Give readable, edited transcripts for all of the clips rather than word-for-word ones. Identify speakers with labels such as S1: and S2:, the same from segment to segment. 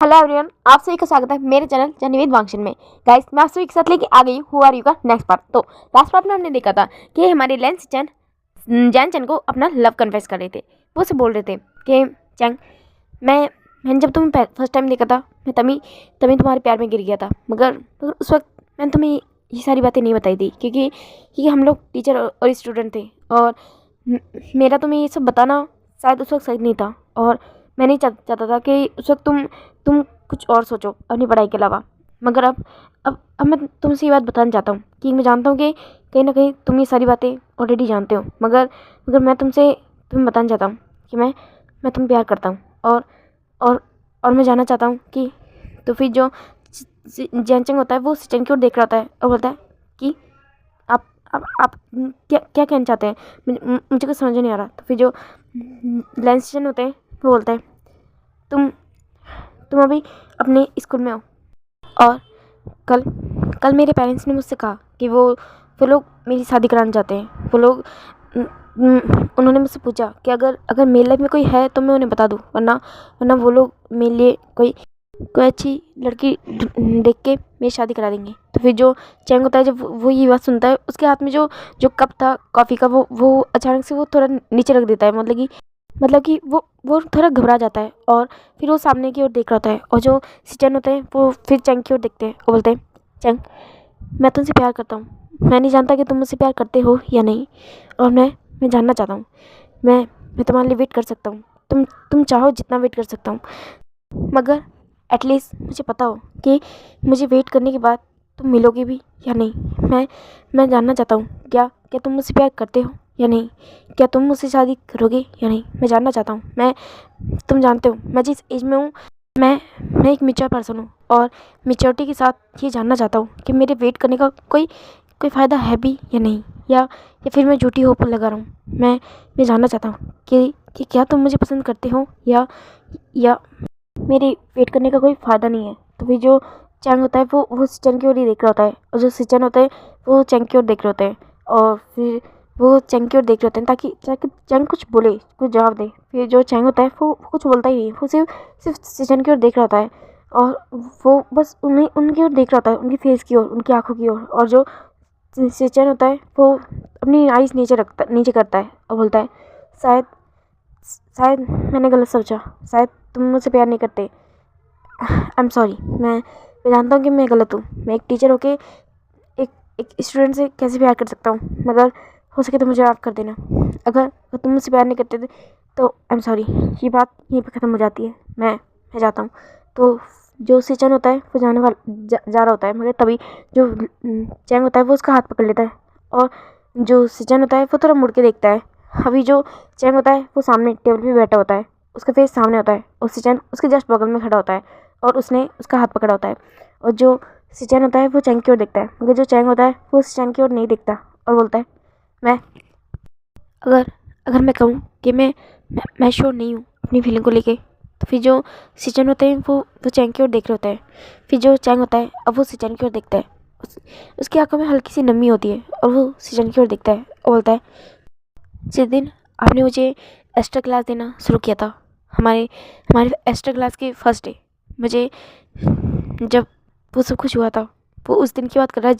S1: Hello everyone, आप सभी का स्वागत है मेरे चैनल जनिवेद वांगशन में। गाइस, मैं आप सभी के साथ लेके आ गई हूँ हु आर यू का नेक्स्ट पार्ट। तो लास्ट पार्ट में हमने देखा था कि हमारे लेंस चैन जैन चैन को अपना लव कन्फेस कर रहे थे। वो से बोल रहे थे कि चैंग, मैंने जब तुम्हें फर्स्ट टाइम देखा था मैं तभी तभी तुम्हारे प्यार में गिर गया था, मगर उस वक्त मैंने तुम्हें ये सारी बातें नहीं बताई थी क्योंकि हम लोग टीचर और स्टूडेंट थे और मेरा तुम्हें ये सब बताना शायद उस वक्त सही नहीं था। और मैं नहीं चाहता था कि उस वक्त तुम कुछ और सोचो अपनी पढ़ाई के अलावा। मगर अब मैं तुमसे ये बात बताना चाहता हूँ कि मैं जानता हूँ कि कहीं ना कहीं तुम ये सारी बातें ऑलरेडी जानते हो, मगर मैं तुम्हें बताना चाहता हूँ कि मैं तुम्हें प्यार करता हूँ। और और मैं जानना चाहता हूँ कि तो फिर जो जैनचंग होता है वो सिचन की ओर देख रहा होता है और बोलता है कि आप क्या कहना चाहते हैं, मुझे कुछ समझ नहीं आ रहा। तो फिर जो लेंस होते हैं वो बोलता है तुम अभी अपने स्कूल में हो और कल कल मेरे पेरेंट्स ने मुझसे कहा कि वो लोग मेरी शादी कराना चाहते हैं। वो लोग उन्होंने मुझसे पूछा कि अगर मेरी लाइफ में कोई है तो मैं उन्हें बता दूँ, वरना वो लोग मेरे लिए कोई अच्छी लड़की देख के मेरी शादी करा देंगे। तो फिर जो चैंग होता है जब वो ये बात सुनता है, उसके हाथ में जो कप था कॉफ़ी का वो अचानक से वो थोड़ा नीचे रख देता है। मतलब कि वो थोड़ा घबरा जाता है और फिर वो सामने की ओर देख रहा होता है। और जो सिचन होते हैं वो फिर चैंग की ओर देखते हैं और बोलते हैं, चैंग, मैं तुमसे प्यार करता हूँ। मैं नहीं जानता कि तुम मुझसे प्यार करते हो या नहीं, और मैं जानना चाहता हूँ। मैं तुम्हारे लिए वेट कर सकता हूँ, तुम चाहो जितना वेट कर सकता हूँ, मगर एटलीस्ट मुझे पता हो कि मुझे वेट करने के बाद तुम मिलोगे भी या नहीं। मैं जानना चाहता हूँ क्या तुम मुझसे प्यार करते हो या नहीं, क्या तुम मुझसे शादी करोगे या नहीं। मैं जानना चाहता हूँ। तुम जानते हो मैं जिस एज में हूँ, मैं एक मैच्योर पर्सन हूँ और मैच्योरिटी के साथ ये जानना चाहता हूँ कि मेरे वेट करने का कोई फ़ायदा है भी या नहीं, या फिर मैं झूठी होप लगा रहा हूँ। मैं जानना चाहता हूँ कि क्या तुम मुझे पसंद करते हो या मेरे वेट करने का कोई फ़ायदा नहीं है। तो फिर जो चैंग होता है वो सिचन की ओर ही देख रहा होता है और जो सिचन होता है वो चैंग की ओर देख रहे होते हैं। और फिर वो चैंग की ओर देख रहे होते हैं ताकि चैंग कुछ बोले, कुछ जवाब दे। फिर जो चैंग होता है वो कुछ बोलता ही नहीं, वो सिर्फ सिचन की ओर देख रहा होता है और वो बस उनकी ओर देख रहा होता है, उनकी फेस की ओर, उनकी आँखों की ओर। और जो सिचन होता है वो अपनी आइज़ नीचे करता है और बोलता है, शायद शायद मैंने गलत सोचा, शायद तुम मुझसे प्यार नहीं करते। I am sorry. मैं जानता हूँ कि मैं गलत हूँ। मैं एक टीचर होके एक स्टूडेंट से कैसे प्यार कर सकता हूँ, मगर हो सके तो मुझे माफ़ कर देना। अगर तुम मुझसे प्यार नहीं करते थे तो आई एम सॉरी। ये बात यहीं पे ख़त्म हो जाती है। मैं जाता हूँ। तो जो सिचन होता है वो जा रहा होता है, मगर तभी जो चैंग होता है वो उसका हाथ पकड़ लेता है और जो सिचन होता है वो थोड़ा मुड़ के देखता है। अभी जो चैंग होता है वो सामने टेबल पे बैठा होता है, उसका फेस सामने होता है और सिचन उसके जस्ट बगल में खड़ा होता है और उसने उसका हाथ पकड़ा होता है। और जो सिचन होता है वो चैंग की ओर देखता है, मगर जो चैंग होता है वो सिचन की ओर नहीं देखता और बोलता है, मैं अगर मैं कहूँ कि मैं श्योर नहीं हूँ अपनी फीलिंग को लेके। तो फिर जो सिचन होते हैं वो चैंग की ओर देख रहे होते हैं। फिर जो चैंग होता है अब वो सिचन की ओर देखता है, उसकी आंखों में हल्की सी नमी होती है और वो सिचन की ओर देखता है और बोलता है, जिस दिन आपने मुझे एक्स्ट्रा क्लास देना शुरू किया था, हमारे एक्स्ट्रा क्लास के फर्स्ट डे, मुझे जब वो सब कुछ हुआ था, वो उस दिन की बात कर रहा है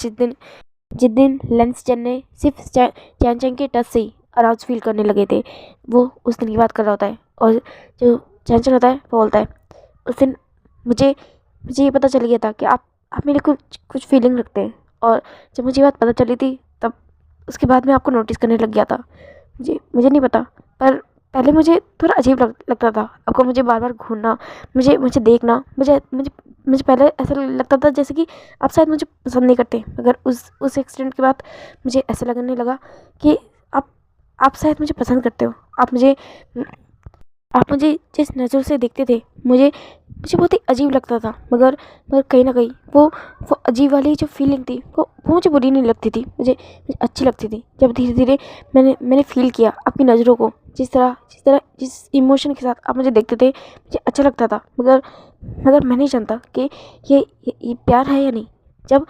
S1: जिस दिन लेंस चैन ने सिर्फ चैन चैन के टच से ही अराउज फील करने लगे थे। वो उस दिन की बात कर रहा होता है और जो चैन चैन होता है वो बोलता है, उस दिन मुझे ये पता चल गया था कि आप मेरे कुछ फीलिंग रखते हैं। और जब मुझे ये बात पता चली थी तब उसके बाद मैं आपको नोटिस करने लग गया था। मुझे नहीं पता, पर पहले मुझे थोड़ा अजीब लगता था आपको मुझे बार बार घूरना, मुझे देखना। मुझे पहले ऐसा लगता था जैसे कि आप शायद मुझे पसंद नहीं करते, मगर उस एक्सीडेंट के बाद मुझे ऐसा लगने लगा कि आप शायद मुझे पसंद करते हो। आप मुझे जिस नज़र से देखते थे मुझे बहुत ही अजीब लगता था, मगर कहीं ना कहीं वो अजीब वाली जो फीलिंग थी वो मुझे बुरी नहीं लगती थी, मुझे अच्छी लगती थी। जब धीरे धीरे मैंने फील किया आपकी नज़रों को, जिस इमोशन के साथ आप मुझे देखते थे मुझे अच्छा लगता था, मगर मैं नहीं जानता कि ये प्यार है या नहीं। जब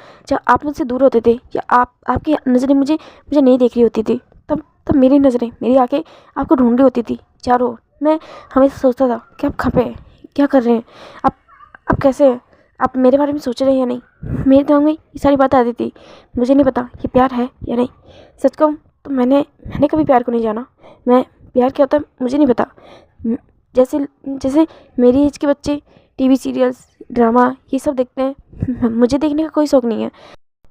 S1: आप मुझसे दूर होते थे या आपकी नज़रें मुझे नहीं देख रही होती थी, तब मेरी नज़रें, मेरी आंखें आपको ढूंढ रही होती थी चारों ओर। मैं हमेशा सोचता था कि आप कहाँ पे हैं, क्या कर रहे हैं, आप कैसे हैं? आप मेरे बारे में सोच रहे हैं या नहीं? मेरे दिमाग में ये सारी बातें आती थी। मुझे नहीं पता ये प्यार है या नहीं। सच कहूँ तो मैंने कभी प्यार को नहीं जाना। मैं प्यार क्या होता है मुझे नहीं पता। जैसे जैसे मेरी एज के बच्चे टीवी सीरियल्स, ड्रामा ये सब देखते हैं, मुझे देखने का कोई शौक़ नहीं है।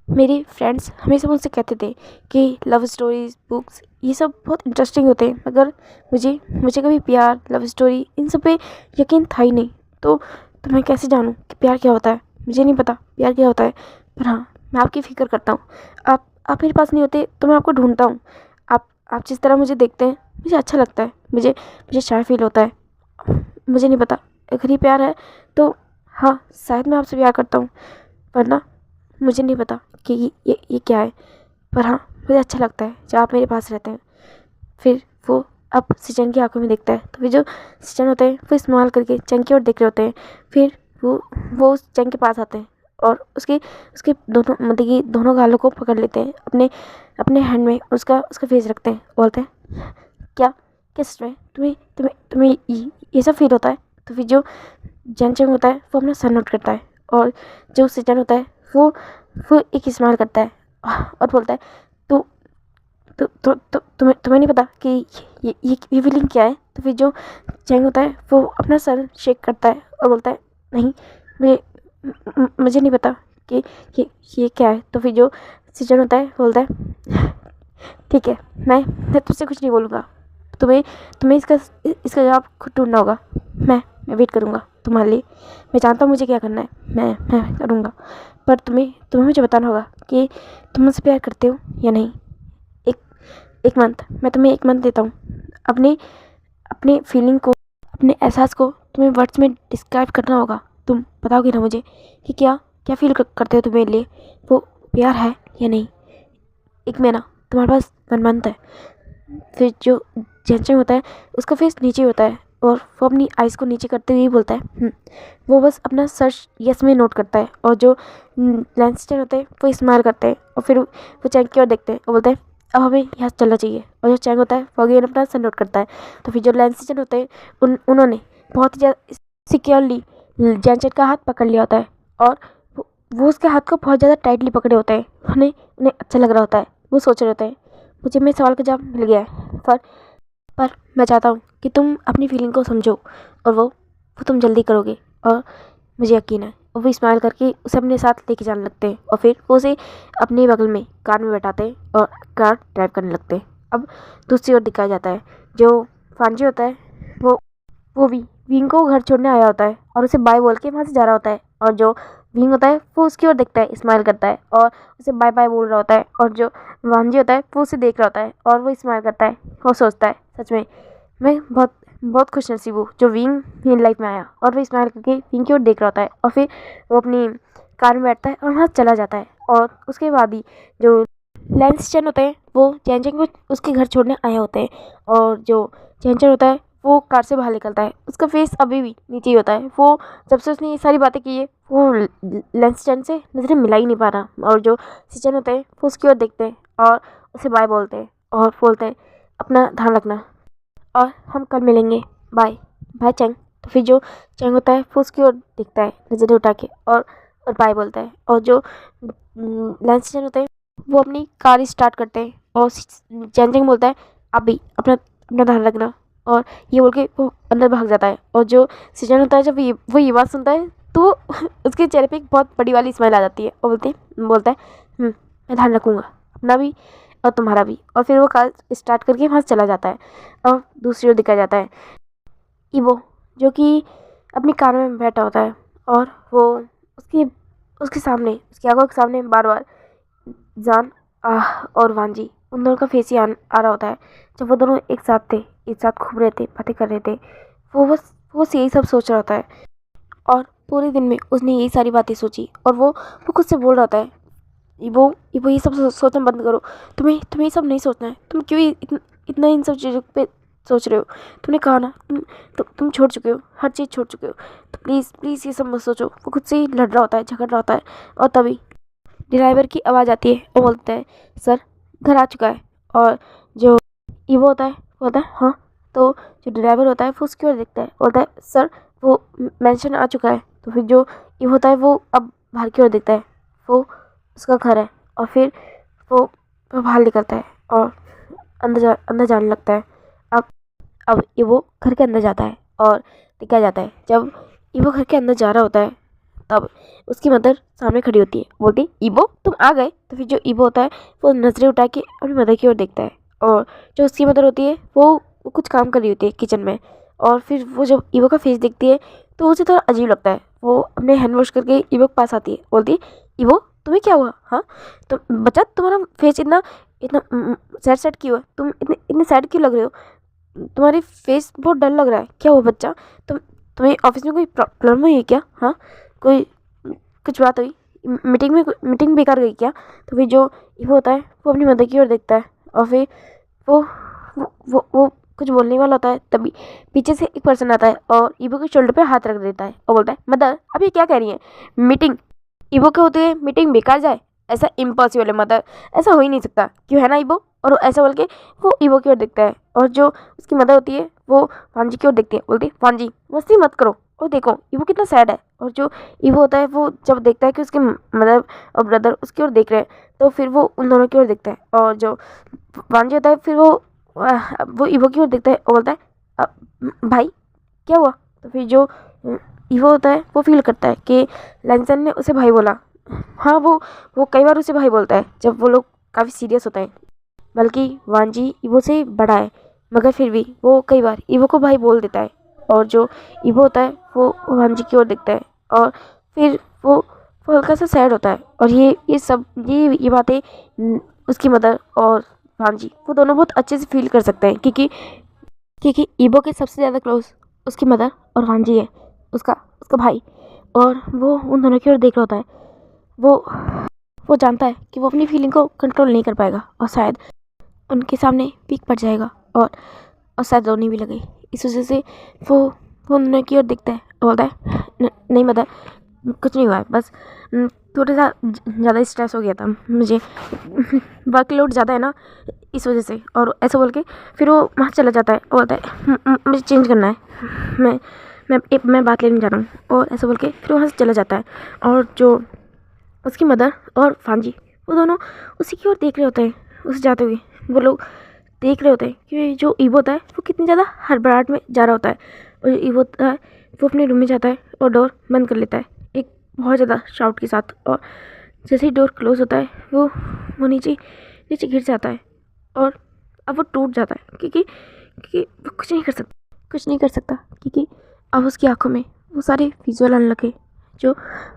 S1: मेरे फ्रेंड्स हमेशा मुझसे कहते थे कि लव स्टोरीज़, बुक्स ये सब बहुत इंटरेस्टिंग होते हैं, मगर मुझे मुझे कभी प्यार, लव स्टोरी इन सब पे यकीन था ही नहीं। तो मैं कैसे जानूँ कि प्यार क्या होता है? मुझे नहीं पता प्यार क्या होता है। पर हाँ, मैं आपकी फ़िक्र करता हूँ। आप मेरे पास नहीं होते तो मैं आपको ढूँढता हूँ। आप जिस तरह मुझे देखते हैं मुझे अच्छा लगता है। मुझे शाय फ़ील होता है। मुझे नहीं पता अगर ये प्यार है तो हाँ, शायद मैं आपसे प्यार करता हूँ, वरना मुझे नहीं पता कि ये क्या है। पर हाँ, मुझे अच्छा लगता है जब आप मेरे पास रहते हैं। फिर वो अब सचिन की आंखों में देखता है तो फिर जो सचिन होते हैं वो इस्तेमाल करके चंग की ओर देख रहे होते हैं। फिर वो उस चंग के पास आते हैं और उसके उसके दोनों मतलब कि दोनों गालों को पकड़ लेते हैं। अपने अपने हैंड में उसका फेस रखते हैं। बोलते हैं क्या किस में तुम्हें ये सब फील होता है? तो फिर जो चंग होता है वो अपना सर नोट करता है और जो सचिन होता है वो एक इस्तेमाल करता है और बोलता है तो तुम्हें नहीं पता कि ये फीलिंग क्या है? तो फिर जो चैंग होता है वो अपना सर शेक करता है और बोलता है नहीं, मुझे नहीं पता कि ये क्या है। तो फिर जो सिचन होता है बोलता है ठीक है, मैं तुझसे कुछ नहीं बोलूँगा। तुम्हें इसका जवाब खुद ढूंढना होगा। मैं वेट करूँगा तुम्हारे लिए। मैं जानता हूँ मुझे क्या करना है। मैं करूँगा, पर तुम्हें मुझे बताना होगा कि तुम मुझसे प्यार करते हो या नहीं। एक मंथ, मैं तुम्हें 1 मंथ देता हूँ। अपने फीलिंग को, अपने एहसास को तुम्हें वर्ड्स में डिस्क्राइब करना होगा। तुम बताओगे ना मुझे कि क्या क्या फील करते हो तुम मेरे लिए? वो प्यार है या नहीं? 1 महीना तुम्हारे पास 1 मंथ है। फिर जो जेंचंग होता है उसका फेस नीचे होता है और वो अपनी आइज़ को नीचे करते हुए बोलता है वो बस अपना सर्च यस में नोट करता है और जो लैंसस्टन होते हैं वो इस्तेमाल करते हैं और फिर वो चैंग की ओर देखते हैं और बोलते हैं अब हमें यहाँ चलना चाहिए। और जो चैंग होता है वो अगेन अपना सर नोट करता है। तो फिर जो लैंसस्टन होते हैं उन्होंने बहुत ही ज़्यादा सिक्योरली जेंचन का हाथ पकड़ लिया होता है और वो उसके हाथ को बहुत ज़्यादा टाइटली पकड़े होते हैं। उन्हें अच्छा लग रहा होता है। वो सोच रहे होते हैं मुझे मेरे सवाल का जवाब मिल गया है, पर मैं चाहता हूँ कि तुम अपनी फीलिंग को समझो और वो तुम जल्दी करोगे और मुझे यकीन है। और वो स्माइल करके उसे अपने साथ लेके जाने लगते हैं और फिर वो उसे अपने बगल में कार में बैठाते हैं और कार ड्राइव करने लगते हैं। अब दूसरी ओर दिखाया जाता है जो फांजी होता है वो भी विंग को घर छोड़ने आया होता है और उसे बाय बोल के वहाँ से जा रहा होता है। और जो विंग होता है वो उसकी ओर देखता है, स्माइल करता है और उसे बाय बाय बोल रहा होता है। और जो वांजी होता है वो उसे देख रहा होता है और वो स्माइल करता है और सोचता है सच में मैं बहुत बहुत खुश नसीब हूँ जो विंग मेरी लाइफ में आया। और वो स्माइल करके विंग की ओर देख रहा होता है और फिर वो अपनी कार में बैठता है और वहाँ चला जाता है। और उसके बाद ही जो लैंसस्टन होते हैं वो चैंचन को उसके घर छोड़ने आए होते हैं और जो चैंचन होता है वो कार से बाहर निकलता है। उसका फेस अभी भी नीचे ही होता है। वो जब से उसने ये सारी बातें की है वो लैंसस्टन से नज़रें मिला ही नहीं पा रहा। और जो सिचन होते हैं वो उसकी ओर देखते हैं और उसे बाय बोलते हैं और बोलते हैं अपना ध्यान रखना और हम कल मिलेंगे, बाय बाय चैंग। तो फिर जो चैंग होता है वो उसकी ओर देखता है नज़रें उठा के और बाय बोलता है। और जो लैंसस्टन होते हैं वो अपनी कार स्टार्ट करते हैं और चैंग बोलता है आप भी अपना अपना ध्यान रखना। और ये बोल के वो अंदर भाग जाता है। और जो सिचन होता है जब वो ये बात सुनता है तो उसके चेहरे पे एक बहुत बड़ी वाली स्माइल आ जाती है और बोलता है मैं ध्यान रखूँगा अपना भी और तुम्हारा भी। और फिर वो कार स्टार्ट करके वहाँ से चला जाता है। और दूसरी ओर दिखाया जाता है ईवो जो कि अपनी कार में बैठा होता है और वो उसके सामने, उसकी आंखों के सामने बार बार जान और वांजी उन दोनों का फेस ही आ रहा होता है। जब वो दोनों एक साथ थे, एक साथ घूम रहे थे, बातें कर रहे थे, वो यही सब सोच रहा होता है। और पूरे दिन में उसने यही सारी बातें सोची और वो खुद से बोल रहा होता है वो ये सब सोचना बंद करो। तुम्हें ये सब नहीं सोचना है। तुम क्यों इतना इन सब चीज़ों पे सोच रहे हो? तुमने कहा ना तुम छोड़ चुके हो, हर चीज़ छोड़ चुके हो। तो प्लीज़ ये सब मत सोचो। वो खुद से ही लड़ रहा होता है, झगड़ रहा होता है। और तभी ड्राइवर की आवाज़ आती है और बोलता है सर घर आ चुका है। और जो ईवो होता है बोलता है हाँ। तो जो ड्राइवर होता है वो उसकी ओर देखता है, बोलता है सर वो मेंशन आ चुका है। तो फिर जो ईवो होता है वो अब बाहर की ओर देखता है, वो उसका घर है। और फिर वो बाहर निकलता है और अंदर जाने लगता है। अब ईवो घर के अंदर जाता है और दिखाया जाता है जब ईवो घर के अंदर जा रहा होता है तब उसकी मदर सामने खड़ी होती है, बोलती ईवो तुम आ गए। तो फिर जो ईवो होता है वो नजरें उठा के अपनी मदर की ओर देखता है, और जो उसकी मदर होती है वो कुछ काम कर रही होती है किचन में। और फिर वो जब ईवो का फेस देखती है तो उसे थोड़ा अजीब लगता है। वो अपने हैंड वॉश करके ईवो के पास आती है, बोलती है ईवो तुम्हें क्या हुआ, हाँ तो बच्चा तुम्हारा फेस इतना इतना सैड सैड क्यों है, तुम इतने इतने सैड क्यों लग रहे हो, तुम्हारी फेस बहुत डल लग रहा है, क्या हुआ बच्चा, तुम्हें ऑफिस में कोई प्रॉब्लम हुई है क्या, हाँ कोई कुछ बात हुई, मीटिंग बेकार गई क्या। तो फिर जो ईवो होता है वो अपनी मदर की ओर देखता है, और फिर वो वो कुछ बोलने वाला होता है, तभी पीछे से एक पर्सन आता है और ईवो के शोल्डर पे हाथ रख देता है और बोलता है मदर अब ये क्या कह रही है, मीटिंग ईवो के होते हुए मीटिंग बेकार जाए, ऐसा इम्पॉसिबल है मदर, ऐसा हो ही नहीं सकता, क्यों है ना ईवो। और ऐसा बोल के वो ईवो की ओर देखता है, और जो उसकी मदर होती है वो वांजी की ओर देखती है, बोलती है वांजी मस्ती मत करो, और देखो ईवो कितना सैड है। और जो ईवो होता है वो जब देखता है कि उसके मदर और ब्रदर उसकी ओर देख रहे हैं तो फिर वो उन दोनों की ओर देखता है, और जो वांजी होता है फिर वो ईवो की ओर देखता है और बोलता है भाई क्या हुआ। तो फिर जो ईवो होता है वो फील करता है कि लैंसन ने उसे भाई बोला। हाँ वो कई बार उसे भाई बोलता है जब वो लोग काफ़ी सीरियस होता है, बल्कि वांजी ईवो से बड़ा है मगर फिर भी वो कई बार ईवो को भाई बोल देता है। और जो ईवो होता है वो वांजी की ओर देखता है, और फिर वो हल्का सा सैड होता है। और ये सब ये बातें उसकी मदर और वांजी वो दोनों बहुत अच्छे से फील कर सकते हैं, क्योंकि ईवो के सबसे ज़्यादा क्लोज उसकी मदर और वांजी है, उसका उसका भाई। और वो उन दोनों की ओर देख रहा होता है, वो जानता है कि वो अपनी फीलिंग को कंट्रोल नहीं कर पाएगा और शायद उनके सामने पीक पड़ जाएगा, और शायद रोने भी लगे। इस वजह से वो उन दोनों की ओर देखता है और बोलता है नहीं मदर कुछ नहीं हुआ है, बस थोड़ा सा ज़्यादा स्ट्रेस हो गया था मुझे, वर्कलोड ज़्यादा है ना इस वजह से। और ऐसा बोल के फिर वो वहाँ चला जाता है और बोलता है मुझे चेंज करना है, मैं बात लेने जा रहा हूँ। और ऐसा बोल के फिर वहाँ से चला जाता है, और जो उसकी मदर और फांजी वो दोनों उसी की ओर देख रहे होते हैं, उसे जाते हुए वो लोग देख रहे होते हैं कि जो ईवो होता है वो कितनी ज़्यादा हड़बड़ाहट में जा रहा होता है। और जो ईवो होता है वो अपने रूम में जाता है और डोर बंद कर लेता है एक बहुत ज़्यादा शाउट के साथ, और जैसे ही डोर क्लोज होता है वो नीचे नीचे गिर जाता है, और अब वो टूट जाता है क्योंकि वो कुछ नहीं कर सकता क्योंकि अब उसकी आंखों में वो सारे विजुअल आने लगे जो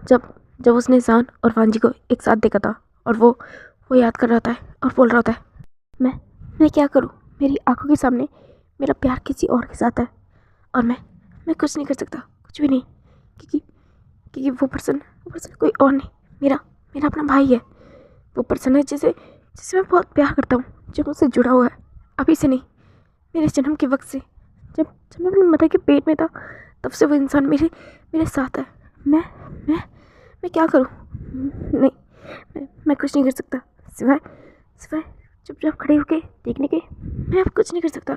S1: जब उसने जान और वांजी को एक साथ देखा था। और वो याद कर रहा होता है और बोल रहा होता है मैं क्या करूं, मेरी आंखों के सामने मेरा प्यार किसी और के साथ है, और मैं कुछ नहीं कर सकता, कुछ भी नहीं, क्योंकि वो पर्सन कोई और नहीं, मेरा अपना भाई है। वो पर्सन है जिसे मैं बहुत प्यार करता हूँ, जो मुझसे जुड़ा हुआ है अभी से नहीं, मेरे जन्म के वक्त से, जब मैं अपनी मदर के पेट में था तब से वो इंसान मेरे साथ है। मैं क्या करूं, नहीं मैं कुछ नहीं कर सकता सिवाय चुपचाप खड़े होके देखने के। मैं अब कुछ नहीं कर सकता,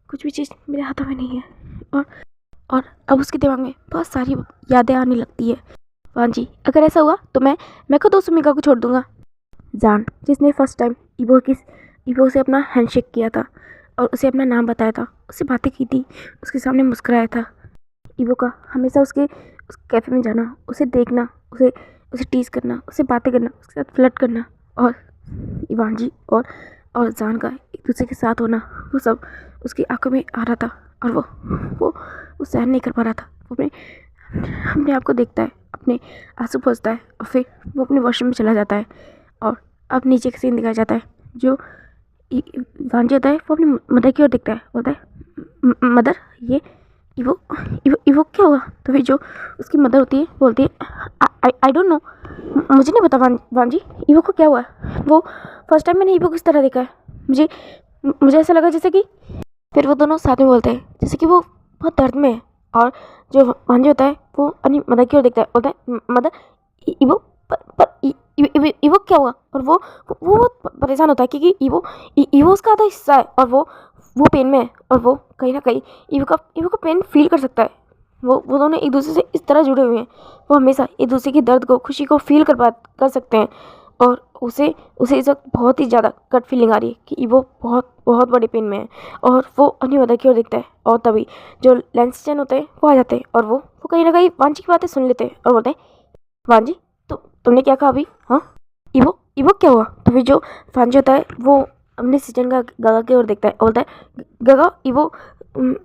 S1: कुछ भी चीज़ मेरे हाथों में नहीं है। और अब उसके दिमाग में बहुत सारी यादें आने लगती है। वांजी अगर ऐसा हुआ तो मैं खुद उस सुमिका को छोड़ दूंगा। जान जिसने फर्स्ट टाइम ईवो से अपना हैंडशेक किया था और उसे अपना नाम बताया था, उससे बातें की थी, उसके सामने मुस्कुराया था। ईवो का हमेशा उस कैफ़े में जाना, उसे देखना, उसे टीज़ करना, उससे बातें करना, उसके साथ फ्लर्ट करना, और वांजी और जान का एक दूसरे के साथ होना, वो सब उसकी आंखों में आ रहा था। और वो सहन नहीं कर पा रहा था। वो अपने आप को देखता है, अपने आंसू पोंछता है, और फिर वो अपने वॉशरूम में चला जाता है। और अब नीचे का सीन दिखाया जाता है, जो वांजी होता है वो अपनी मदर की ओर देखता है, बोलता है मदर ये ईवो क्या हुआ। तो फिर जो उसकी मदर होती है बोलती है आई डोंट नो, मुझे नहीं पता वांजी ईवो को क्या हुआ है। वो फर्स्ट टाइम मैंने ईवो को इस तरह देखा है, मुझे ऐसा लगा जैसे कि, फिर वो दोनों साथ में बोलते हैं जैसे कि वो बहुत दर्द में है। और जो वांजी होता है वो अपनी मदर की ओर देखता है, बोलता है मदर ईवो ईवो क्या हुआ। और वो बहुत परेशान होता है क्योंकि ईवो उसका आधा हिस्सा है, और वो पेन में है, और वो कहीं ना कहीं ईवो का पेन फील कर सकता है। वो दोनों एक दूसरे से इस तरह जुड़े हुए हैं, वो हमेशा एक दूसरे की दर्द को, खुशी को फील कर सकते हैं। और उसे उसे इस वक्त बहुत ही ज़्यादा गट फीलिंग आ रही है कि वो बहुत बहुत बड़े पेन में है। और वो अनिवार्य की ओर देखता है और तभी जो लैंसचैन होते हैं वो आ जाते हैं और वो कहीं ना कहीं वांजी की बातें सुन लेते हैं और बोलते हैं, वांजी तुमने क्या कहा अभी? हाँ, इवो इवो क्या हुआ? तो फिर जो वांजी होता है वो अपने सिजन का गगा की ओर देखता है और बोलता है, गगा इवो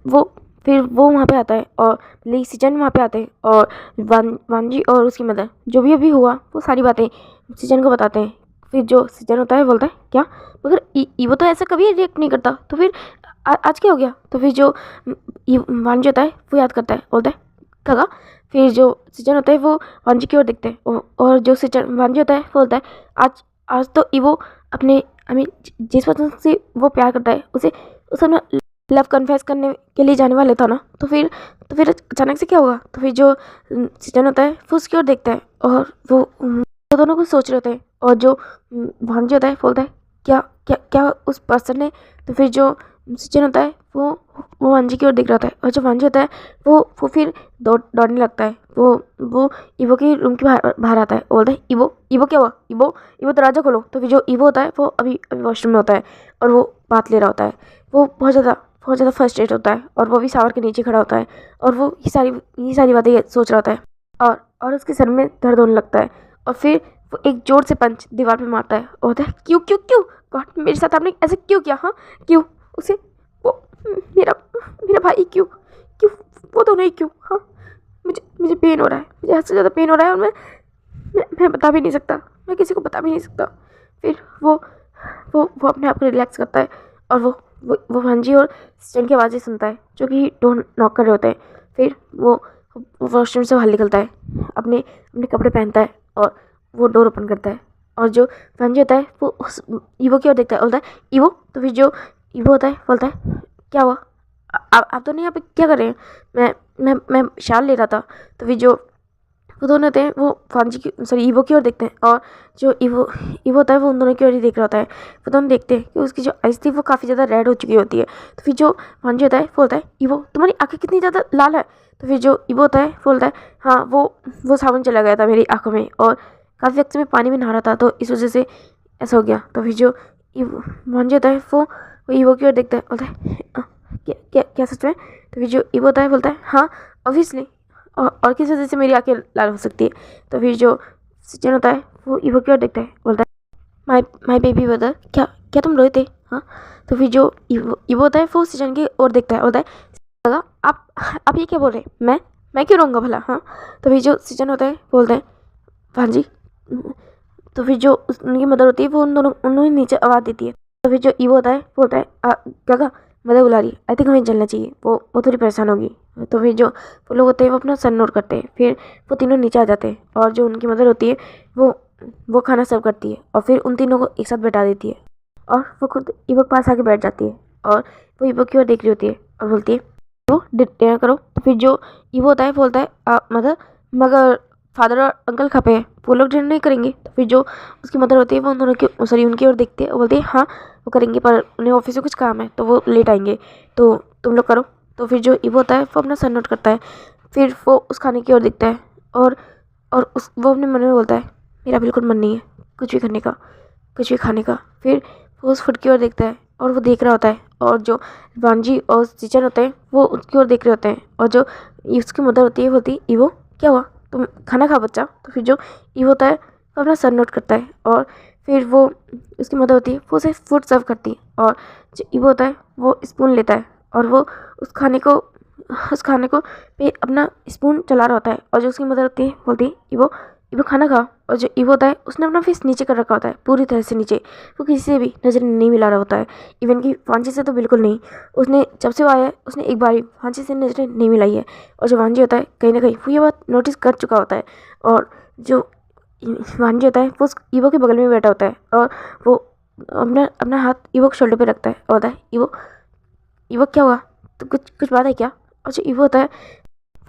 S1: वो फिर वो वहाँ पे आता है और ली सिजन वहाँ पे आते हैं और वांजी और उसकी मदर जो भी अभी हुआ वो सारी बातें सिजन को बताते हैं। फिर जो सिजन होता है बोलता है, क्या? मगर इवो तो ऐसा कभी रिएक्ट नहीं करता, तो फिर आज क्या हो गया? तो फिर जो वांजी होता है वो याद करता है, बोलता है, गगा। फिर जो सिजन होता है वो वांजी की ओर देखते हैं और जो सिजन वांजी होता है वो बोलता है, आज आज तो इवो अपने जिस पर्सन से वो प्यार करता है उसे अपना लव कन्फेस करने के लिए जाने वाले था ना, तो फिर अचानक से क्या हुआ? तो फिर जो सिजन होता है वो उसकी ओर देखता है और वो दोनों कुछ सोच रहे होते हैं और जो भांजी होता है बोलता है, क्या क्या क्या उस पर्सन ने? तो फिर जो सिजन होता है वो वांजी की ओर देख रहा होता है और जो वांजी होता है वो फिर दौड़ने लगता है। वो इवो के रूम के बाहर आता है और बोलता है, इवो क्या हुआ? इवो दरवाज़ा खोलो। तो फिर जो इवो होता है वो अभी वॉशरूम में होता है और वो बात ले रहा होता है। वो बहुत ज़्यादा फ्रस्ट्रेट होता है और वो भी शावर के नीचे खड़ा होता है और वो ये सारी बातें सोच रहा होता है और उसके सर में दर्द होने लगता है और फिर वो एक जोर से पंच दीवार पे मारता है और होता है, क्यों क्यों क्यों? गॉड, मेरे साथ आपने ऐसे क्यों किया? हाँ, क्यों? उसे वो मेरा मेरा भाई क्यों क्यों वो दोनों ही क्यों? हाँ, मुझे पेन हो रहा है, मुझे हद से ज़्यादा पेन हो रहा है और मैं बता भी नहीं सकता, मैं किसी को बता भी नहीं सकता। फिर वो अपने आप को रिलैक्स करता है और वो भांजी और सिस्टर की आवाज़ें सुनता है जो कि डोर नॉक कर रहे होते हैं। फिर वो वॉशरूम से बाहर निकलता है, अपने अपने कपड़े पहनता है और वो डोर ओपन करता है और जो भांजी होता है वो उस ईवो की ओर देखता है, बोलता है, ईवो। तो फिर जो ईवो होता है बोलता है, क्या हुआ? आप दोनों यहाँ पे क्या कर रहे हैं? मैं शाल ले रहा था। तो फिर जो वो दोनों होते हैं वो वांजी की सॉरी ईवो की ओर देखते हैं और जो ईवो होता है वो उन दोनों की ओर ही देख रहा होता है। वो दोनों देखते हैं कि उसकी जो आइज़ थी वो काफ़ी ज़्यादा रेड हो चुकी होती है। तो फिर जो वांजी होता है वो बोलता है, ईवो तुम्हारी आँखें कितनी ज़्यादा लाल है? तो फिर जो ईवो होता है वो बोलता है, हाँ, वो साबुन चला गया था मेरी आँखों में और काफ़ी वक्त से मैं पानी में नहा रहा था तो इस वजह से ऐसा हो गया। तो फिर जो वांजी होता है वो ईवो की ओर देखता है, बोलता है, क्या सच में? तो फिर जो ईवो होता है बोलता है, हाँ, ऑब्वियसली, और किस वजह से मेरी आंखें लाल हो सकती है? तो फिर जो सिजन होता है वो ईवो की ओर देखता है, बोलता है, माय बेबी ब्रदर, क्या क्या तुम रोए थे? हाँ। तो फिर जो ईवो होता है वो सिजन की ओर देखता है, बोलता है, लगा आप ये क्या बोल रहे हैं? मैं क्यों रोऊंगा भला? हाँ। तो फिर जो सिजन होता है बोलता है, भांजी। तो फिर जो उनकी मदर होती है वो उन्होंने नीचे आवाज़ देती है। तो फिर जो ईवो होता है बोलता है, काका मदर बुला रही है, आई थिंक हमें चलना चाहिए, वो थोड़ी परेशान होगी। तो फिर जो वो लोग होते हैं वो अपना सर नोट करते हैं, फिर वो तीनों नीचे आ जाते हैं और जो उनकी मदर होती है वो खाना सर्व करती है और फिर उन तीनों को एक साथ बैठा देती है और वो खुद ईवो के पास आके बैठ जाती है और वो ईवो की ओर देख रही होती है और बोलती है, वो डिनर करो। तो फिर जो ईवो होता है बोलता है, मदर, मगर फादर और अंकल खा पे हैं, वो लोग डिनर नहीं करेंगे? तो फिर जो उसकी मदर होती है वो दोनों की सॉरी उनकी ओर देखती है और बोलती है, हाँ, वो करेंगे पर उन्हें ऑफिस से कुछ काम है तो वो लेट आएंगे, तो तुम लोग करो। तो फिर जो ईवो होता है वो अपना सर नोट करता है, फिर वो उस खाने की ओर देखता है और वो अपने मन में बोलता है, मेरा बिल्कुल मन नहीं है कुछ भी करने का, कुछ भी खाने का। फिर वो उस फूड की ओर देखता है और वो देख रहा होता है और जो वांजी और सिचन होते हैं वो उसकी ओर देख रहे होते हैं और जो उसकी मदर होती है बोलती है, ईवो क्या हुआ? तुम खाना खा बच्चा। तो फिर जो ईवो होता है वो अपना सर नोट करता है और फिर वो उसकी मदर होती है वो उसे फूड सर्व करती है और जो ईवो होता है वो स्पून लेता है और वो उस खाने को पे अपना स्पून चला रहा होता है और जो उसकी मदर होती है बोलती है, ईवो खाना खा। और जो ईवो होता है उसने अपना फेस नीचे कर रखा होता है, पूरी तरह से नीचे, वो किसी से भी नज़र नहीं मिला रहा होता है, इवन कि वांजी से तो बिल्कुल नहीं। उसने जब से वो आया है उसने एक बार भी वांजी से नज़रें नहीं मिलाई है और जो वांजी होता है कहीं ना कहीं वो ये बात नोटिस कर चुका होता है और जो वांजी होता है वो उस ईवो के बगल में बैठा होता है और वो अपना हाथ ईवो के शोल्डर पे रखता है और होता है, ईवो क्या हुआ? तो कुछ बात है क्या? और जो ईवो होता है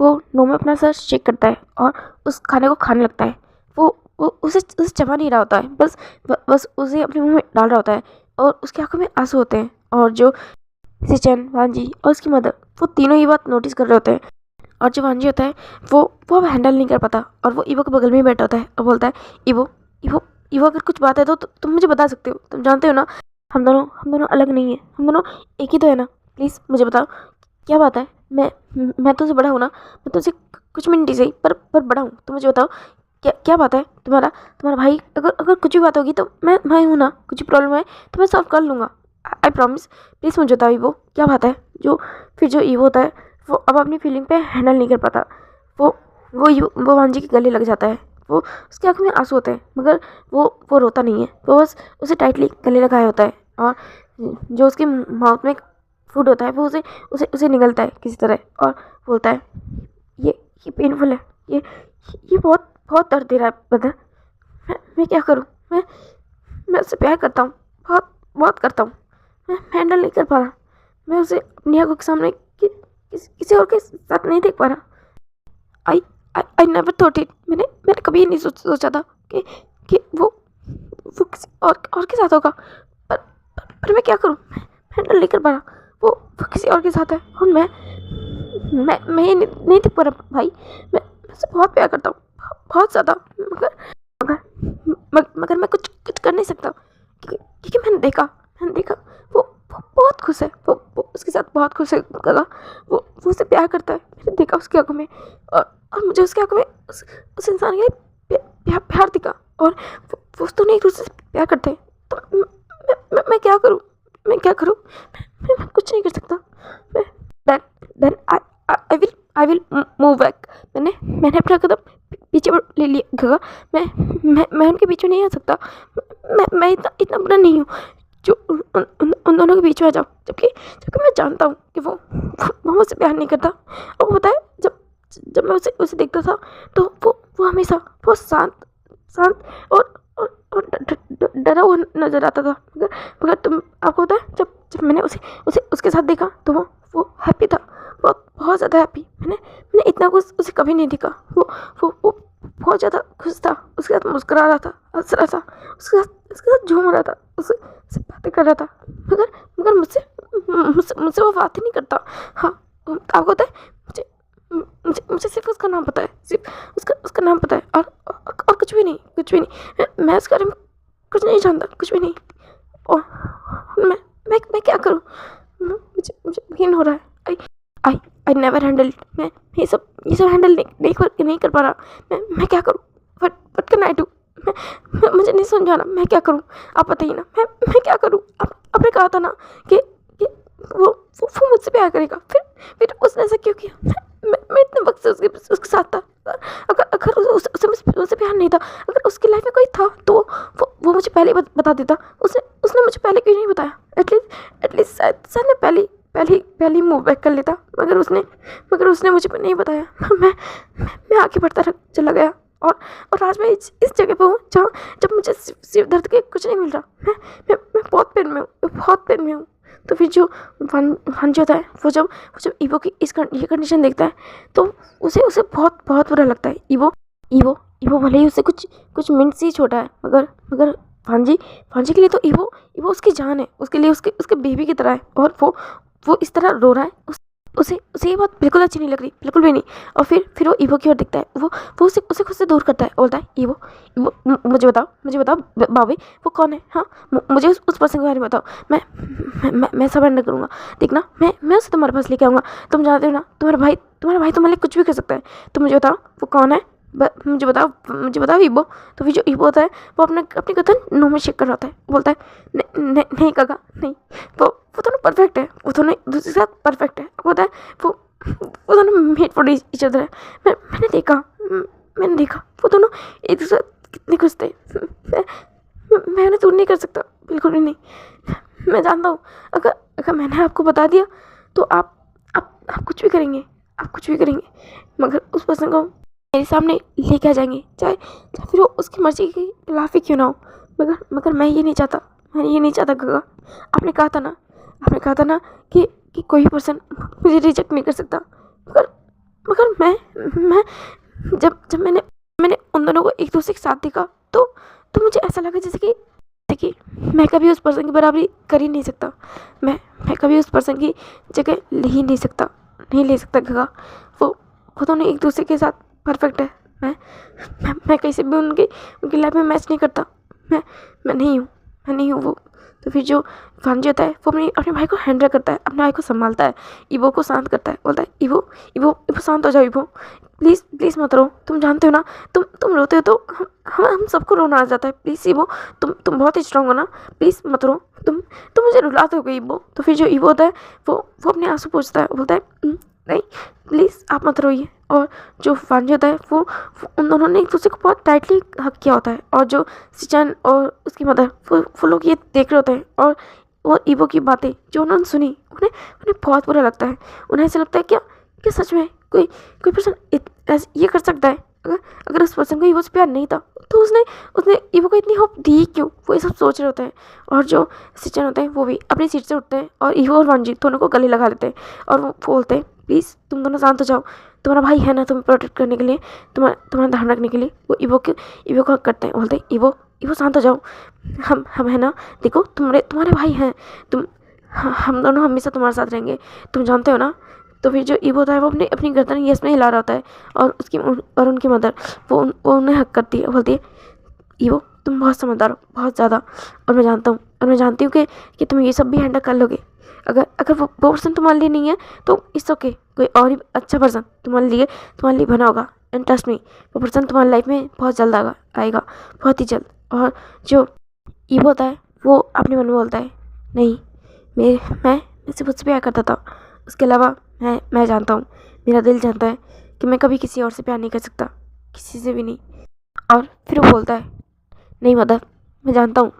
S1: वो नो में अपना सर शेक करता है और उस खाने को खाने लगता है। वो उसे चबा नहीं रहा होता है, बस उसे अपने मुंह में डाल रहा होता है और उसकी आंखों में आंसू होते हैं और जो सिचन, वांजी और उसकी मदर वो तीनों ये बात नोटिस कर रहे होते हैं और जो वांजी होता है वो अब हैंडल नहीं कर पाता और वो ईवो के बगल में ही बैठा होता है और बोलता है, ईवो ईवो ईवो अगर कुछ बात है तो तुम मुझे बता सकते हो, तुम जानते हो ना हम दोनों अलग नहीं है, हम दोनों एक ही तो है ना, प्लीज़ मुझे बताओ क्या बात है। मैं तुझसे बड़ा हूँ ना, मैं तुझसे कुछ मिनट ही सही पर बड़ा हूँ, तो मुझे बताओ क्या क्या बात है। तुम्हारा भाई अगर अगर कुछ भी बात होगी तो मैं हूँ ना, कुछ प्रॉब्लम है तो मैं सॉल्व कर लूँगा, आई प्रॉमिस। प्लीज़ मुझे बताओ ईवो क्या बात है। जो ईवो होता है वो अब अपनी फीलिंग पे हैंडल नहीं कर पाता, वो वांजी के गले लग जाता है। वो उसकी आँखों में आंसू होते हैं मगर वो रोता नहीं है, वो बस उसे टाइटली गले लगाए होता है और जो उसके माउथ में फूड होता है वो उसे उसे उसे निगलता है किसी तरह और बोलता है, ये पेनफुल है, ये बहुत बहुत दर्द दे रहा है ब्रदर। मैं क्या करूँ। मैं उससे प्यार करता हूँ, बहुत बहुत करता हूँ। मैं हैंडल नहीं कर पा रहा, मैं उसे अपनी आंखों के सामने किसी और के साथ नहीं देख पा रहा। आई नेवर थॉट इट, मैंने कभी नहीं सोचा था कि वो किसी और के साथ होगा। पर मैं क्या करूँ, मैं हैंडल नहीं कर पा रहा। वो किसी और के साथ है और मैं ये नहीं देख पा रहा भाई। मैं उससे बहुत प्यार करता हूँ, बहुत ज़्यादा, मगर मैं कुछ कर नहीं सकता क्योंकि मैंने देखा वो बहुत खुश है, वो उसके साथ बहुत खुश है गगा। वो उसे प्यार करता है, मैंने देखा उसकी आंखों में और मुझे उसकी आंखों में उस इंसान के लिए प्यार दिखा और वो दोनों एक दूसरे से प्यार करते हैं। तो मैं क्या करूँ, मैं कुछ नहीं कर सकता। Then I will move back. मैंने अपना कदम पीछे ले लिया गगा। मैं उनके पीछे नहीं आ सकता। मैं इतना बुरा नहीं हूँ जो उन दोनों के बीच में आ जाऊँ, जबकि मैं जानता हूँ कि वो मुझसे प्यार नहीं करता। और वो बताए जब मैं उसे देखता था तो वो हमेशा बहुत शांत और डरा हुआ नजर आता था। मगर तुम आपको पता है जब मैंने उसे उसके साथ देखा तो वो हैप्पी था, बहुत ज़्यादा हैप्पी। मैंने इतना कुछ उसे कभी नहीं देखा। वो बहुत ज़्यादा खुश था, उसके साथ मुस्कुरा रहा था, हंस रहा था, उसके साथ झूम रहा था, उससे बातें कर रहा था। मगर मुझसे वो बात ही नहीं करता। हाँ, आपको पता है मुझे सिर्फ उसका नाम पता है, सिर्फ उसका नाम पता है और कुछ भी नहीं। मैं उसके बारे में कुछ नहीं जानता, कुछ भी नहीं। और मैं क्या करूँ, मुझे यकीन हो रहा है। I never handle it. मैं ये सब हैंडल नहीं कर पा रहा। मैं क्या करूँ, व्हाट कैन आई डू। मुझे नहीं समझ आ रहा मैं क्या करूँ, आप बताइए ना। मैं क्या करूँ। आपने कहा था ना कि वो मुझसे प्यार करेगा, फिर उसने ऐसा क्यों किया। मैं इतने वक्त से उसके साथ था। अगर उसे मुझसे प्यार नहीं था, अगर उसकी लाइफ में कोई था तो वो मुझे पहले बता देता। उसने मुझे पहले क्यों नहीं बताया। एटलीस्ट शायद मैं पहली मूव बैक कर लेता। मगर उसने मुझे नहीं बताया। मैं आगे बढ़ता चला गया और आज मैं इस जगह पे हूँ जब मुझे सिर दर्द के कुछ नहीं मिल रहा। मैं बहुत पेन में हूँ। तो फिर जो वांजी होता है वो जब ईवो की ये कंडीशन देखता है तो उसे बहुत बुरा लगता है। ईवो भले ही उससे कुछ मिनट से ही छोटा है, मगर वांजी के लिए तो ईवो उसकी जान है, उसके लिए उसके बेबी की तरह है। और वो इस तरह रो रहा है, उसे ये बात बिल्कुल अच्छी नहीं लग रही, बिल्कुल भी नहीं। और फिर वो ईवो की ओर दिखता है, वो उसे खुद से दूर करता है, बोलता है, ईवो मुझे बताओ बाबी वो कौन है। हाँ, मुझे उस पर्सन के बारे में बताओ। मैं सरेंडर करूँगा। देखना, मैं उसे तुम्हारे पास लेके आऊँगा। तुम जानते हो ना, तुम्हारा भाई तुम्हारे लिए कुछ भी कर सकता है। तो मुझे बताओ वो कौन है, मुझे बताओ ईवो। तो फिर जो ईवो होता है वो अपनी गर्दन नो में शेक कर रहा होता है, बोलता है नहीं काका नहीं। वो दोनों परफेक्ट है, वो दोनों दूसरे के साथ परफेक्ट है। होता है वो दोनों मेड फॉर ईच अदर है। मैंने देखा वो दोनों एक दूसरे कितने खुश थे। मैं उन्हें दूर नहीं कर सकता, बिल्कुल भी नहीं। मैं जानता हूँ अगर मैंने आपको बता दिया तो आप कुछ भी करेंगे, मगर उस पर्सन को मेरे सामने लेके आ जाएंगे, चाहे फिर वो उसकी मर्जी के खिलाफ ही क्यों ना हो। मगर मैं ये नहीं चाहता गगा। आपने कहा था ना कि कोई पर्सन मुझे रिजेक्ट नहीं कर सकता। मगर मैं जब मैंने उन दोनों को एक दूसरे के साथ देखा तो मुझे ऐसा लगा जैसे कि मैं कभी उस पर्सन की बराबरी कर ही नहीं सकता। मैं कभी उस पर्सन की जगह ले ही नहीं सकता गगा। वो दोनों एक दूसरे के साथ परफेक्ट है। मैं कैसे भी उनकी लाइफ में मैच नहीं करता। मैं नहीं हूँ वो। तो फिर जो वांजी होता है वो अपने भाई को हैंडल करता है, अपने भाई को संभालता है, ईवो को शांत करता है, बोलता है ईवो ईवो ईवो शांत हो जाओ ईवो, प्लीज़ प्लीज़ मत रो, तुम जानते हो ना, तुम रोते हो तो हम सबको रोना आ जाता है, प्लीज़ ईवो, तुम बहुत ही स्ट्रांग हो ना, प्लीज़ मत रो, तुम मुझे रुलाते हो ईवो। तो फिर जो ईवो होता है वो अपने आंसू पोंछता है, बोलता है नहीं प्लीज़ आप मत रोइए। और जो वांजी होता है वो उन दोनों ने एक दूसरे को बहुत टाइटली हग किया होता है, और जो सिचान और उसकी मदर वो लोग ये देख रहे होते हैं, और ईवो की बातें जो उन्होंने सुनी उन्हें बहुत बुरा लगता है। उन्हें ऐसा लगता है क्या सच में कोई पर्सन ये कर सकता है। अगर उस पर्सन को ईवो से प्यार नहीं था तो उसने ईवो को इतनी होप दी क्यों, वो ये सब सोच रहे होते हैं। और जो सिचान होते हैं वो भी अपनी सीट से उठते हैं और ईवो और वांजी दोनों को गले लगा लेते हैं, और वो बोलते हैं प्लीज़ तुम दोनों शांत हो जाओ, तुम्हारा भाई है ना तुम्हें प्रोटेक्ट करने के लिए, तुम्हारा ध्यान रखने के लिए। वो ईवो को हक करते हैं, बोलते हैं ईवो शांत हो जाओ, हम है ना, देखो तुम्हारे भाई हैं, हम दोनों हमेशा तुम्हारे साथ रहेंगे, तुम जानते हो ना। तो फिर जो ईवो होता है वो अपनी गर्दन यस में हिला रहा होता है, और उनकी मदर वो उन्हें हक करती है, बोलती है ईवो तुम बहुत समझदार हो, बहुत ज़्यादा, और मैं जानती हूँ कि तुम ये सब भी हैंडल कर लोगे। अगर वो पर्सन तुम्हारे लिए नहीं है तो इट्स ओके, कोई और ही अच्छा पर्सन तुम्हारे लिए बना होगा, एंड ट्रस्ट मी वो पर्सन तुम्हारी लाइफ में बहुत जल्द आएगा, बहुत ही जल्द। और जो ईवो होता है वो अपने मन में बोलता है नहीं, मैं सिर्फ उससे प्यार करता था, उसके अलावा मैं जानता हूँ, मेरा दिल जानता है कि मैं कभी किसी और से प्यार नहीं कर सकता, किसी से भी नहीं। और फिर वो बोलता है नहीं मदर, मैं जानता हूँ,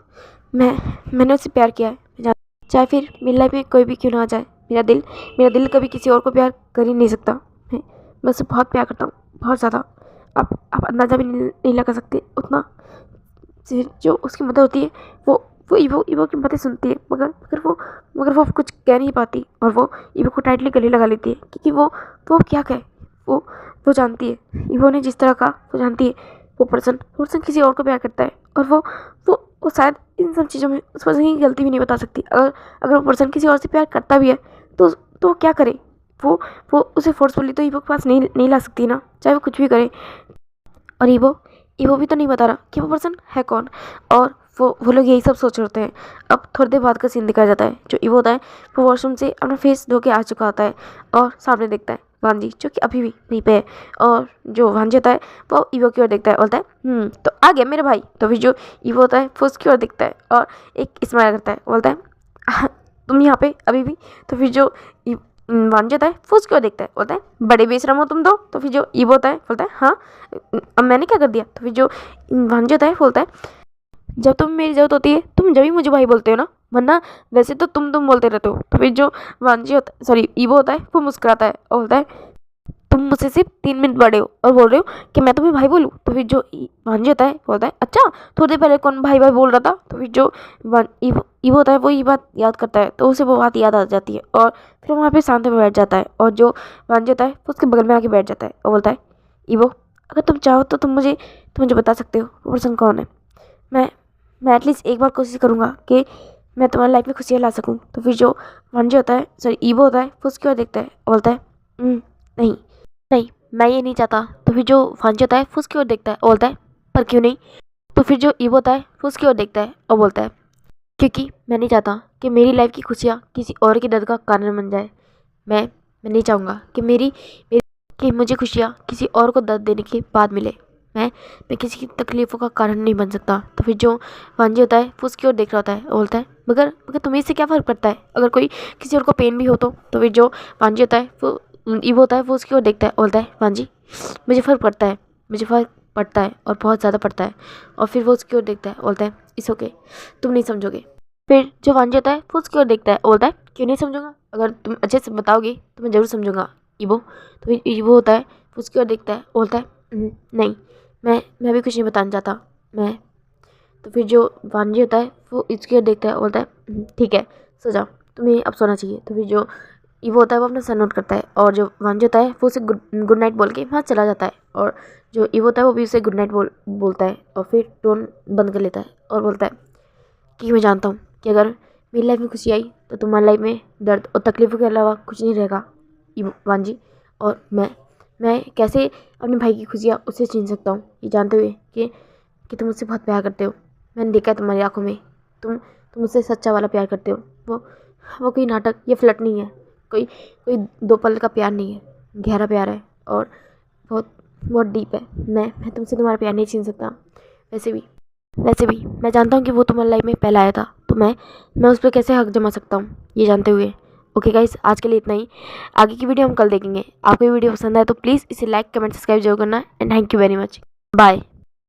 S1: मैंने उससे प्यार किया है, चाहे फिर मेरी लाइफ में कोई भी क्यों ना आ जाए, मेरा दिल कभी किसी और को प्यार कर ही नहीं सकता। मैं उससे बहुत प्यार करता हूँ, बहुत ज़्यादा, आप अंदाज़ा भी नहीं लगा सकते उतना। जो उसकी मदर होती है वो ईवो की बातें सुनती है, मगर वो कुछ कह नहीं पाती, और वो ईवो को टाइटली गले लगा लेती है, क्योंकि वो अब क्या कहे, वो जानती है ईवो ने जिस तरह का, वो जानती है वो पर्सन किसी और को प्यार करता है, और वो शायद इन सब चीज़ों में उस पर्सन की गलती भी नहीं बता सकती। अगर वो पर्सन किसी और से प्यार करता भी है तो वो क्या करे, वो उसे फोर्सफुली तो ईवो के पास नहीं ला सकती ना, चाहे वो कुछ भी करे। और ईवो भी तो नहीं बता रहा कि वो पर्सन है कौन, और वो लोग यही सब सोच रहे होते हैं। अब थोड़ी देर बाद का सीन दिखाया जाता है। जो ईवो होता है वो वॉशरूम से अपना फेस धो के आ चुका होता है, और सामने देखता है वांजी जो कि अभी भी वहीं पे है, और जो वांजी होता है वो ईवो की ओर देखता है, बोलता है तो आ गया मेरे भाई। तो फिर जो ईवो होता है वो उसकी ओर देखता है और एक स्माइल करता है, बोलता है तुम यहाँ पे अभी भी। तो फिर जो वांजी होता है वो उसकी ओर देखता है, बोलता है बड़े बेशरम हो तुम दो। तो फिर जो ईवो होता है बोलता है हाँ अब मैंने क्या कर दिया। तो फिर जो वांजी होता है बोलता है जब तुम्हें मेरी जरूरत होती है तुम जब ही मुझे भाई बोलते हो ना, वरना वैसे तो तुम बोलते रहते हो। तो फिर जो ईवो होता है वो मुस्कुराता है और बोलता है तुम मुझसे सिर्फ 3 मिनट बड़े हो और बोल रहे हो कि मैं तुम्हें भाई बोलूँ। तो फिर जो वांजी होता है बोलता है अच्छा थोड़ी देर पहले कौन भाई बोल रहा था। तो फिर जो ईवो होता है वो ये बात याद करता है, तो उसे वो बात याद आ जाती है, और फिर वहाँ पे शांत में बैठ जाता है। और जो वांजी होता है वो उसके बगल में आके बैठ जाता है और बोलता है ईवो अगर तुम चाहो तो तुम मुझे बता सकते हो वो पर्सन कौन है। मैं एटलीस्ट एक बार कोशिश करूँगा कि मैं तुम्हारी लाइफ में खुशियाँ ला सकूँ। तो फिर जो वांजी होता है ईवो होता है वो उसकी ओर देखता है और बोलता है नहीं मैं ये नहीं चाहता। तो फिर जो वांजी होता है वो उसकी ओर देखता है और बोलता है पर क्यों नहीं। तो फिर जो ईवो होता है वो उसकी ओर देखता है और बोलता है क्योंकि मैं नहीं चाहता कि मेरी लाइफ की खुशियाँ किसी और के दर्द का कारण बन जाए। मैं नहीं चाहूँगा कि मुझे खुशियाँ किसी और को दर्द देने के बाद मिले। मैं किसी की तकलीफ़ों का कारण नहीं बन सकता। तो फिर जो वांजी होता है वो उसकी ओर देख रहा होता है और बोलता है मगर तुम्हें इससे क्या फ़र्क पड़ता है अगर कोई किसी और को पेन भी हो तो। फिर जो वांजी होता है वो ईवो होता है वो उसकी ओर देखता है और बोलता है वांजी मुझे फ़र्क पड़ता है और बहुत ज़्यादा पड़ता है। और फिर वो उसकी ओर देखता है और बोलता है इट्स ओके तुम नहीं समझोगे। फिर जो वांजी होता है वो उसकी ओर देखता है और बोलता है क्यों नहीं समझूंगा, अगर तुम अच्छे से बताओगे तो मैं ज़रूर समझूंगा ईवो। तो फिर ईवो होता है वो उसकी ओर देखता है और बोलता है नहीं मैं भी कुछ नहीं बताना चाहता मैं। तो फिर जो वांजी होता है वो इसकी ओर देखता है और बोलता है ठीक है सो जाओ तुम्हें अब सोना चाहिए। तो फिर जो ईवो होता है वो अपना सर नोट करता है और जो वांजी होता है वो उसे गुड नाइट बोल के वहाँ चला जाता है। और जो ईवो होता है वो भी उसे गुड नाइट बोलता है और फिर टोन बंद कर लेता है और बोलता है कि मैं जानता हूँ कि अगर मेरी लाइफ में खुशी आई तो तुम्हारी लाइफ में दर्द और तकलीफ़ों के अलावा कुछ नहीं रहेगा वांजी। और मैं मैं कैसे अपने भाई की खुशियाँ उससे छीन सकता हूँ, ये जानते हुए कि तुम मुझसे बहुत प्यार करते हो। मैंने देखा है तुम्हारी आंखों में, तुम मुझसे सच्चा वाला प्यार करते हो। वो कोई नाटक या फ्लर्ट नहीं है, कोई कोई 2 पल का प्यार नहीं है, गहरा प्यार है और बहुत बहुत डीप है। मैं तुमसे तुम्हारा प्यार नहीं छीन सकता। वैसे भी मैं जानता हूँ कि वो तुम्हारी लाइफ में पहला आया था, तो मैं उस पर कैसे हक जमा सकता हूँ, ये जानते हुए। ओके गाइस, आज के लिए इतना ही। आगे की वीडियो हम कल देखेंगे। आपको ये वीडियो पसंद आए तो प्लीज़ इसे लाइक, कमेंट, सब्सक्राइब जरूर करना and thank you very much. Bye.